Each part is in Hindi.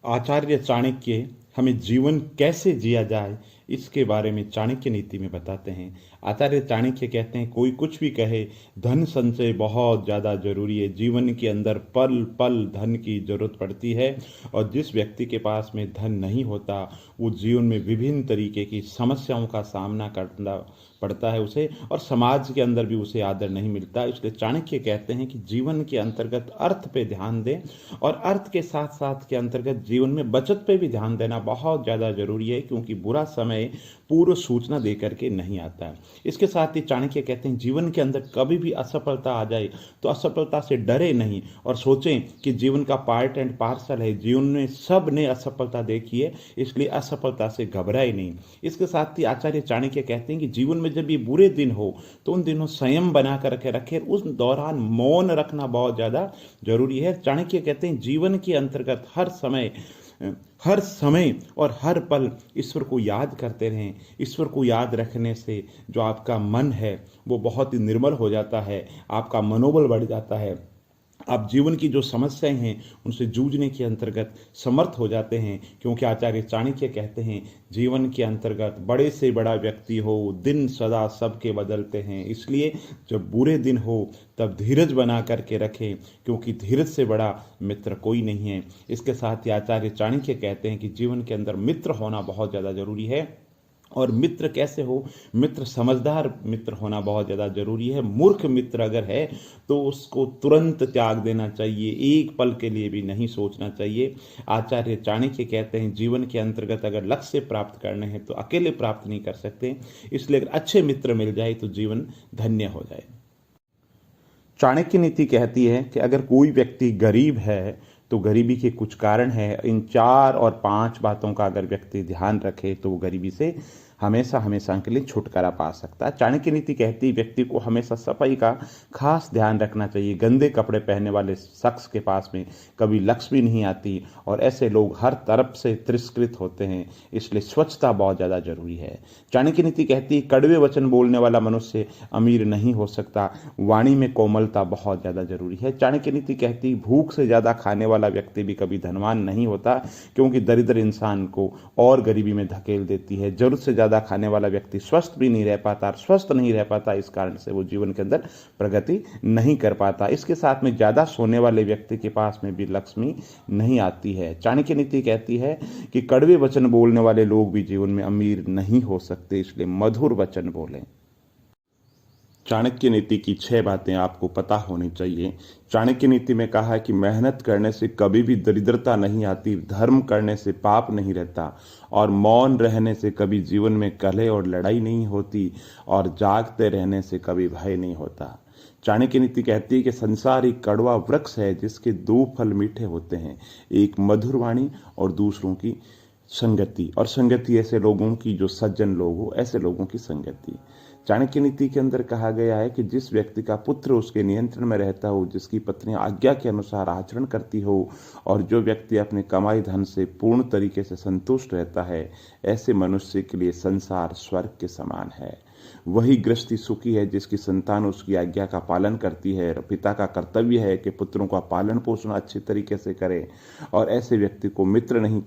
आचार्य चाणक्य हमें जीवन कैसे जिया जाए इसके बारे में चाणक्य नीति में बताते हैं। आचार्य चाणक्य कहते हैं कोई कुछ भी कहे, धन संचय बहुत ज़्यादा जरूरी है। जीवन के अंदर पल पल धन की जरूरत पड़ती है और जिस व्यक्ति के पास में धन नहीं होता वो जीवन में विभिन्न तरीके की समस्याओं का सामना करना पड़ता है उसे, और समाज के अंदर भी उसे आदर नहीं मिलता। इसलिए चाणक्य कहते हैं कि जीवन के अंतर्गत अर्थ पे ध्यान दें और अर्थ के साथ साथ के अंतर्गत जीवन में बचत पे भी ध्यान देना बहुत ज़्यादा जरूरी है, क्योंकि बुरा समय पूर्व सूचना दे करके नहीं आता है। इसके साथ ही चाणक्य कहते हैं जीवन के अंदर कभी भी असफलता आ जाए तो असफलता से डरे नहीं और सोचें कि जीवन का पार्ट एंड पार्सल है। जीवन में सब ने असफलता देखी है, इसलिए असफलता से घबराए नहीं। इसके साथ ही आचार्य चाणक्य कहते हैं कि जीवन में जब ये बुरे दिन हो तो उन दिनों संयम बना करके रखें, उस दौरान मौन रखना बहुत ज़्यादा जरूरी है। चाणक्य कहते हैं जीवन के अंतर्गत हर समय और हर पल ईश्वर को याद करते रहें। ईश्वर को याद रखने से जो आपका मन है वो बहुत ही निर्मल हो जाता है, आपका मनोबल बढ़ जाता है, आप जीवन की जो समस्याएं हैं उनसे जूझने के अंतर्गत समर्थ हो जाते हैं। क्योंकि आचार्य चाणक्य कहते हैं जीवन के अंतर्गत बड़े से बड़ा व्यक्ति हो, दिन सदा सबके बदलते हैं। इसलिए जब बुरे दिन हो तब धीरज बना करके रखें, क्योंकि धीरज से बड़ा मित्र कोई नहीं है। इसके साथ ही आचार्य चाणक्य कहते हैं कि जीवन के अंदर मित्र होना बहुत ज़्यादा जरूरी है। और मित्र कैसे हो? मित्र समझदार मित्र होना बहुत ज़्यादा जरूरी है। मूर्ख मित्र अगर है तो उसको तुरंत त्याग देना चाहिए, एक पल के लिए भी नहीं सोचना चाहिए। आचार्य चाणक्य कहते हैं जीवन के अंतर्गत अगर लक्ष्य प्राप्त करने हैं तो अकेले प्राप्त नहीं कर सकते, इसलिए अगर अच्छे मित्र मिल जाए तो जीवन धन्य हो जाए। चाणक्य नीति कहती है कि अगर कोई व्यक्ति गरीब है तो गरीबी के कुछ कारण है। इन 4 और 5 बातों का अगर व्यक्ति ध्यान रखे तो वो गरीबी से हमेशा हमेशा के लिए छुटकारा पा सकता है। चाणक्य नीति कहती है व्यक्ति को हमेशा सफाई का खास ध्यान रखना चाहिए। गंदे कपड़े पहनने वाले शख्स के पास में कभी लक्ष्मी नहीं आती और ऐसे लोग हर तरफ से तिरस्कृत होते हैं, इसलिए स्वच्छता बहुत ज़्यादा जरूरी है। चाणक्य नीति कहती है कड़वे वचन बोलने वाला मनुष्य अमीर नहीं हो सकता, वाणी में कोमलता बहुत ज़्यादा जरूरी है। चाणक्य नीति कहती है भूख से ज़्यादा खाने वाला व्यक्ति भी कभी धनवान नहीं होता, क्योंकि दरिद्र इंसान को और गरीबी में धकेल देती है। जरूरत से ज़्यादा खाने वाला व्यक्ति स्वस्थ भी नहीं रह पाता, और स्वस्थ नहीं रह पाता इस कारण से वो जीवन के अंदर प्रगति नहीं कर पाता। इसके साथ में ज़्यादा सोने वाले व्यक्ति के पास में भी लक्ष्मी नहीं आती है। चाणक्य नीति कहती है कि कड़वे वचन बोलने वाले लोग भी जीवन में अमीर नहीं हो सकते, इसलिए मधुर वचन बोलें। चाणक्य नीति की 6 बातें आपको पता होनी चाहिए। चाणक्य नीति में कहा है कि मेहनत करने से कभी भी दरिद्रता नहीं आती, धर्म करने से पाप नहीं रहता, और मौन रहने से कभी जीवन में कलह और लड़ाई नहीं होती, और जागते रहने से कभी भय नहीं होता। चाणक्य नीति कहती है कि संसार एक कड़वा वृक्ष है जिसके 2 फल मीठे होते हैं, एक मधुर वाणी और दूसरों की संगति, और संगति ऐसे लोगों की जो सज्जन लोग हो, ऐसे लोगों की संगति। चाणक्य नीति के अंदर कहा गया है कि जिस व्यक्ति का पुत्र उसके नियंत्रण में रहता हो, जिसकी पत्नी आज्ञा के अनुसार आचरण करती हो, और जो व्यक्ति अपने कमाई धन से पूर्ण तरीके से संतुष्ट रहता है, ऐसे मनुष्य के लिए संसार स्वर्ग के समान है। वही गृहस्थी सुखी है जिसकी संतान उसकी आज्ञा का पालन करती है। पिता का कर्तव्य है कि पुत्रों का पालन पोषण अच्छे तरीके से करे, और ऐसे व्यक्ति को मित्र नहीं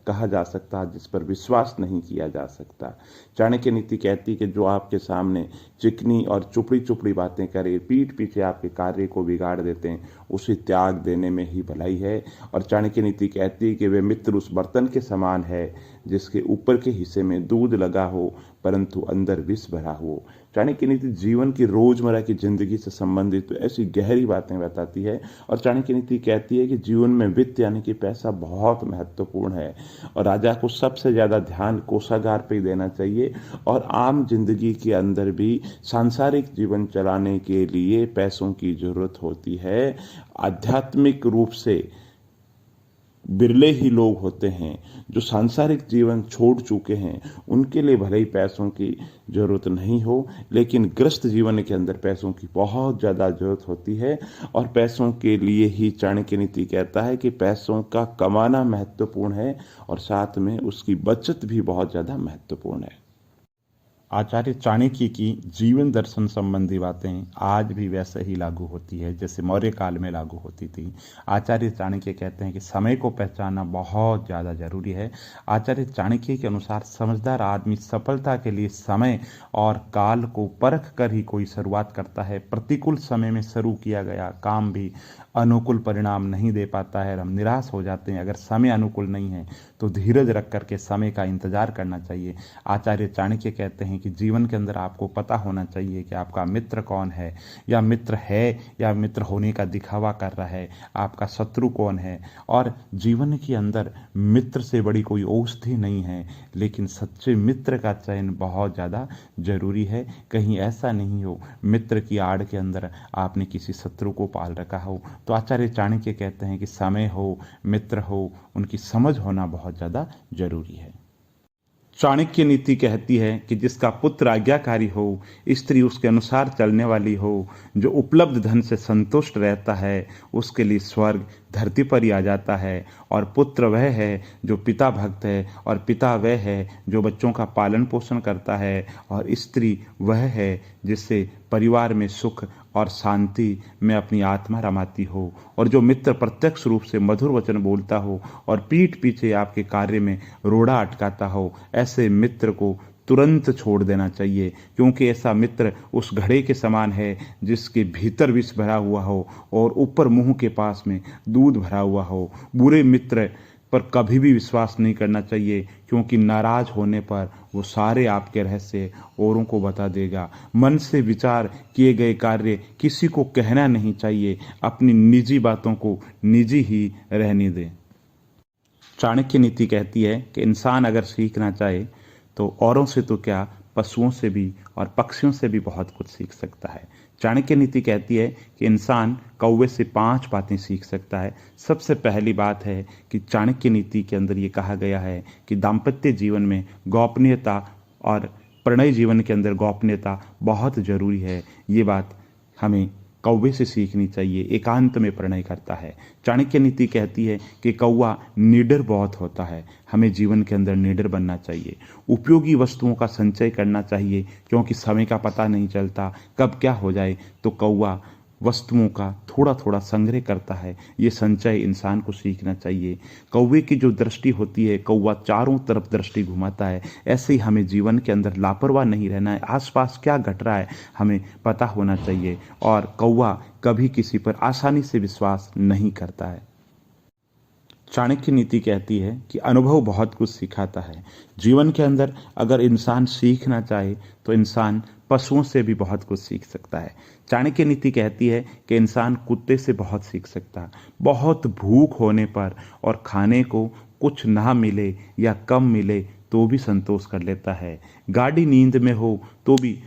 कहा जा सकता जिस पर विश्वास नहीं किया जा सकता। चाणक्य नीति कहती है कि जो आपके सामने चिकनी और चुपड़ी चुपड़ी बातें करे, पीठ पीछे आपके कार्य को बिगाड़ देते हैं, उसे त्याग देने में ही भलाई है। और चाणक्य नीति कहती है कि वे मित्र उस बर्तन के समान है जिसके ऊपर के हिस्से में दूध लगा हो परंतु अंदर विष भरा हो। चाणक्य नीति जीवन की रोजमर्रा की जिंदगी से संबंधित तो ऐसी गहरी बातें बताती है। और चाणक्य नीति कहती है कि जीवन में वित्त यानी कि पैसा बहुत महत्वपूर्ण है, और राजा को सबसे ज्यादा ध्यान कोषागार पे ही देना चाहिए। और आम जिंदगी के अंदर भी सांसारिक जीवन चलाने के लिए पैसों की जरूरत होती है। आध्यात्मिक रूप से बिरले ही लोग होते हैं जो सांसारिक जीवन छोड़ चुके हैं, उनके लिए भले ही पैसों की जरूरत नहीं हो, लेकिन गृहस्थ जीवन के अंदर पैसों की बहुत ज़्यादा जरूरत होती है। और पैसों के लिए ही चाणक्य नीति कहता है कि पैसों का कमाना महत्वपूर्ण है और साथ में उसकी बचत भी बहुत ज़्यादा महत्वपूर्ण है। आचार्य चाणक्य की जीवन दर्शन संबंधी बातें आज भी वैसे ही लागू होती है जैसे मौर्य काल में लागू होती थी। आचार्य चाणक्य कहते हैं कि समय को पहचानना बहुत ज़्यादा जरूरी है। आचार्य चाणक्य के अनुसार समझदार आदमी सफलता के लिए समय और काल को परख कर ही कोई शुरुआत करता है। प्रतिकूल समय में शुरू किया गया काम भी अनुकूल परिणाम नहीं दे पाता है और हम निराश हो जाते हैं। अगर समय अनुकूल नहीं है तो धीरज रख करके समय का इंतजार करना चाहिए। आचार्य चाणक्य कहते हैं कि जीवन के अंदर आपको पता होना चाहिए कि आपका मित्र कौन है, या मित्र है या मित्र होने का दिखावा कर रहा है, आपका शत्रु कौन है। और जीवन के अंदर मित्र से बड़ी कोई औषधि नहीं है, लेकिन सच्चे मित्र का चयन बहुत ज़्यादा जरूरी है। कहीं ऐसा नहीं हो मित्र की आड़ के अंदर आपने किसी शत्रु को पाल रखा हो। तो आचार्य चाणक्य कहते हैं कि समय हो, मित्र हो, उनकी समझ होना बहुत ज़्यादा जरूरी है। चाणक्य नीति कहती है कि जिसका पुत्र आज्ञाकारी हो, स्त्री उसके अनुसार चलने वाली हो, जो उपलब्ध धन से संतुष्ट रहता है, उसके लिए स्वर्ग धरती पर ही आ जाता है। और पुत्र वह है जो पिता भक्त है, और पिता वह है जो बच्चों का पालन पोषण करता है, और स्त्री वह है जिससे परिवार में सुख और शांति में अपनी आत्मा रमाती हो। और जो मित्र प्रत्यक्ष रूप से मधुर वचन बोलता हो और पीठ पीछे आपके कार्य में रोड़ा अटकाता हो, ऐसे मित्र को तुरंत छोड़ देना चाहिए, क्योंकि ऐसा मित्र उस घड़े के समान है जिसके भीतर विष भरा हुआ हो और ऊपर मुंह के पास में दूध भरा हुआ हो। बुरे मित्र पर कभी भी विश्वास नहीं करना चाहिए, क्योंकि नाराज होने पर वो सारे आपके रहस्य औरों को बता देगा। मन से विचार किए गए कार्य किसी को कहना नहीं चाहिए, अपनी निजी बातों को निजी ही रहने दें। चाणक्य नीति कहती है कि इंसान अगर सीखना चाहे तो औरों से तो क्या, पशुओं से भी और पक्षियों से भी बहुत कुछ सीख सकता है। चाणक्य नीति कहती है कि इंसान कौवे से 5 बातें सीख सकता है। सबसे पहली बात है कि चाणक्य नीति के अंदर ये कहा गया है कि दाम्पत्य जीवन में गोपनीयता और प्रणय जीवन के अंदर गोपनीयता बहुत जरूरी है। ये बात हमें कौवे से सीखनी चाहिए, एकांत में प्रणय करता है। चाणक्य नीति कहती है कि कौवा निडर बहुत होता है, हमें जीवन के अंदर निडर बनना चाहिए। उपयोगी वस्तुओं का संचय करना चाहिए, क्योंकि समय का पता नहीं चलता कब क्या हो जाए। तो कौवा वस्तुओं का थोड़ा थोड़ा संग्रह करता है, ये संचय इंसान को सीखना चाहिए। कौवे की जो दृष्टि होती है, कौवा चारों तरफ दृष्टि घुमाता है। ऐसे ही हमें जीवन के अंदर लापरवाह नहीं रहना है, आसपास क्या घट रहा है हमें पता होना चाहिए। और कौवा कभी किसी पर आसानी से विश्वास नहीं करता है। चाणक्य नीति कहती है कि अनुभव बहुत कुछ सिखाता है। जीवन के अंदर अगर इंसान सीखना चाहे तो इंसान पशुओं से भी बहुत कुछ सीख सकता है। चाणक्य नीति कहती है कि इंसान कुत्ते से बहुत सीख सकता है। बहुत भूख होने पर और खाने को कुछ ना मिले या कम मिले तो भी संतोष कर लेता है। गाड़ी नींद में हो तो भी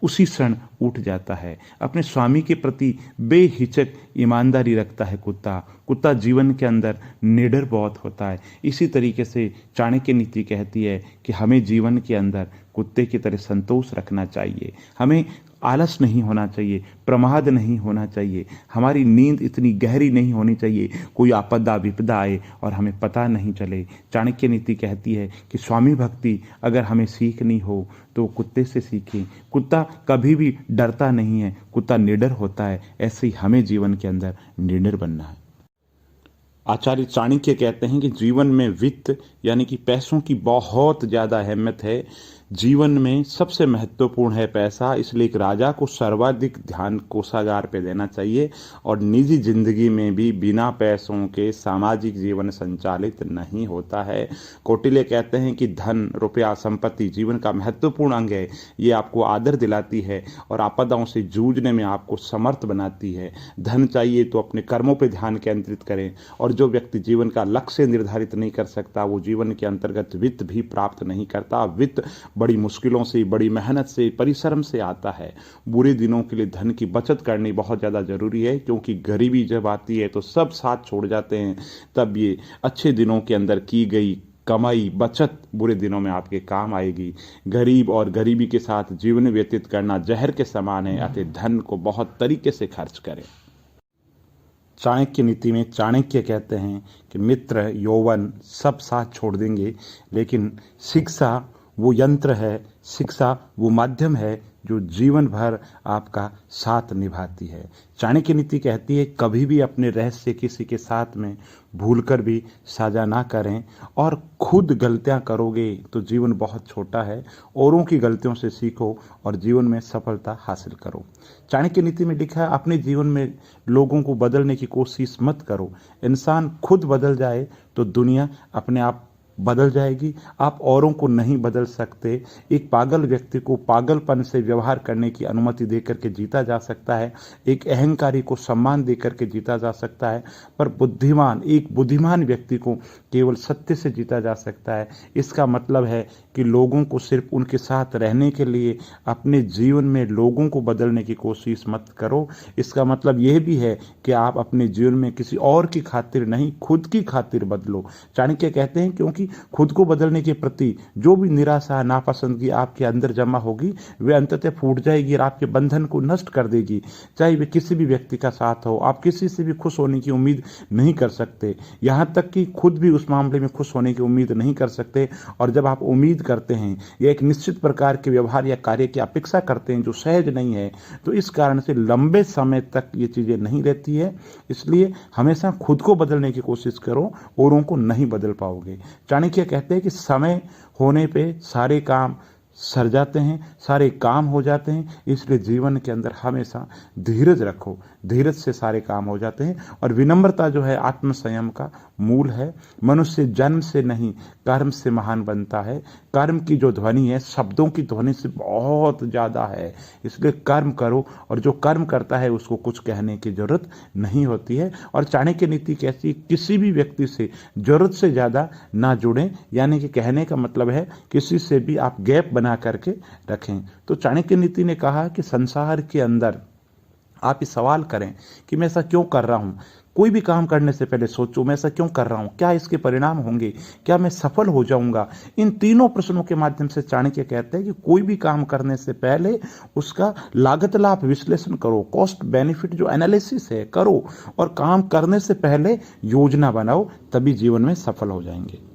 उसी क्षण उठ जाता है। अपने स्वामी के प्रति बेहिचक ईमानदारी रखता है कुत्ता जीवन के अंदर निडर बहुत होता है। इसी तरीके से चाणक्य नीति कहती है कि हमें जीवन के अंदर कुत्ते की तरह संतोष रखना चाहिए। हमें आलस नहीं होना चाहिए, प्रमाद नहीं होना चाहिए, हमारी नींद इतनी गहरी नहीं होनी चाहिए कोई आपदा विपदा आए और हमें पता नहीं चले। चाणक्य नीति कहती है कि स्वामी भक्ति अगर हमें सीखनी हो तो कुत्ते से सीखें। कुत्ता कभी भी डरता नहीं है, कुत्ता निडर होता है। ऐसे ही हमें जीवन के अंदर निडर बनना है। आचार्य चाणक्य कहते हैं कि जीवन में वित्त यानी कि पैसों की बहुत ज़्यादा अहमियत है। जीवन में सबसे महत्वपूर्ण है पैसा, इसलिए एक राजा को सर्वाधिक ध्यान कोषागार पे देना चाहिए। और निजी जिंदगी में भी बिना पैसों के सामाजिक जीवन संचालित नहीं होता है। कौटिल्य कहते हैं कि धन, रुपया, संपत्ति जीवन का महत्वपूर्ण अंग है। ये आपको आदर दिलाती है और आपदाओं से जूझने में आपको समर्थ बनाती है। धन चाहिए तो अपने कर्मों पर ध्यान केंद्रित करें। और जो व्यक्ति जीवन का लक्ष्य निर्धारित नहीं कर सकता वो जीवन के अंतर्गत वित्त भी प्राप्त नहीं करता। वित्त बड़ी मुश्किलों से, बड़ी मेहनत से, परिश्रम से आता है। बुरे दिनों के लिए धन की बचत करनी बहुत ज़्यादा जरूरी है, क्योंकि गरीबी जब आती है तो सब साथ छोड़ जाते हैं। तब ये अच्छे दिनों के अंदर की गई कमाई, बचत बुरे दिनों में आपके काम आएगी। गरीब और गरीबी के साथ जीवन व्यतीत करना जहर के समान है, अतः धन को बहुत तरीके से खर्च करें। चाणक्य नीति में चाणक्य कहते हैं कि मित्र, यौवन सब साथ छोड़ देंगे, लेकिन शिक्षा वो यंत्र है, शिक्षा वो माध्यम है जो जीवन भर आपका साथ निभाती है। चाणक्य नीति कहती है कभी भी अपने रहस्य किसी के साथ में भूलकर भी साझा ना करें, और खुद गलतियां करोगे तो जीवन बहुत छोटा है। औरों की गलतियों से सीखो और जीवन में सफलता हासिल करो। चाणक्य नीति में लिखा है अपने जीवन में लोगों को बदलने की कोशिश मत करो। इंसान खुद बदल जाए तो दुनिया अपने आप बदल जाएगी। आप औरों को नहीं बदल सकते। एक पागल व्यक्ति को पागलपन से व्यवहार करने की अनुमति देकर के जीता जा सकता है, एक अहंकारी को सम्मान देकर के जीता जा सकता है, पर एक बुद्धिमान व्यक्ति को केवल सत्य से जीता जा सकता है। इसका मतलब है कि लोगों को सिर्फ उनके साथ रहने के लिए अपने जीवन में लोगों को बदलने की कोशिश मत करो। इसका मतलब यह भी है कि आप अपने जीवन में किसी और की खातिर नहीं, खुद की खातिर बदलो। चाणक्य कहते हैं क्योंकि खुद को बदलने के प्रति जो भी निराशा, नापसंदगी आपके अंदर जमा होगी, वे अंततः फूट जाएगी और आपके बंधन को नष्ट कर देगी। चाहे वे किसी भी व्यक्ति का साथ हो, आप किसी से भी खुश होने की उम्मीद नहीं कर सकते, यहाँ तक कि खुद भी उस मामले में खुश होने की उम्मीद नहीं कर सकते। और जब आप उम्मीद करते हैं या एक निश्चित प्रकार के व्यवहार या कार्य की अपेक्षा करते हैं जो सहज नहीं है, तो इस कारण से लंबे समय तक ये चीजें नहीं रहती है। इसलिए हमेशा खुद को बदलने की कोशिश करो, औरों को नहीं बदल पाओगे। चाणक्य कहते हैं कि समय होने पे सारे काम सर जाते हैं, सारे काम हो जाते हैं। इसलिए जीवन के अंदर हमेशा धीरज रखो, धीरज से सारे काम हो जाते हैं। और विनम्रता जो है आत्म संयम का मूल है। मनुष्य जन्म से नहीं कर्म से महान बनता है। कर्म की जो ध्वनि है शब्दों की ध्वनि से बहुत ज़्यादा है। इसलिए कर्म करो, और जो कर्म करता है उसको कुछ कहने की जरूरत नहीं होती है। और चाणक्य नीति कहती है किसी भी व्यक्ति से जरूरत से ज़्यादा ना जुड़ें, यानी कि कहने का मतलब है किसी से भी आप गैप बना करके रखें। तो चाणक्य नीति ने कहा कि संसार के अंदर आप ये सवाल करें कि मैं ऐसा क्यों कर रहा हूं। कोई भी काम करने से पहले सोचो मैं ऐसा क्यों कर रहा हूं, क्या इसके परिणाम होंगे, क्या मैं सफल हो जाऊंगा। इन तीनों प्रश्नों के माध्यम से चाणक्य कहते हैं कि कोई भी काम करने से पहले उसका लागत लाभ विश्लेषण करो, कॉस्ट बेनिफिट जो एनालिसिस है करो, और काम करने से पहले योजना बनाओ, तभी जीवन में सफल हो जाएंगे।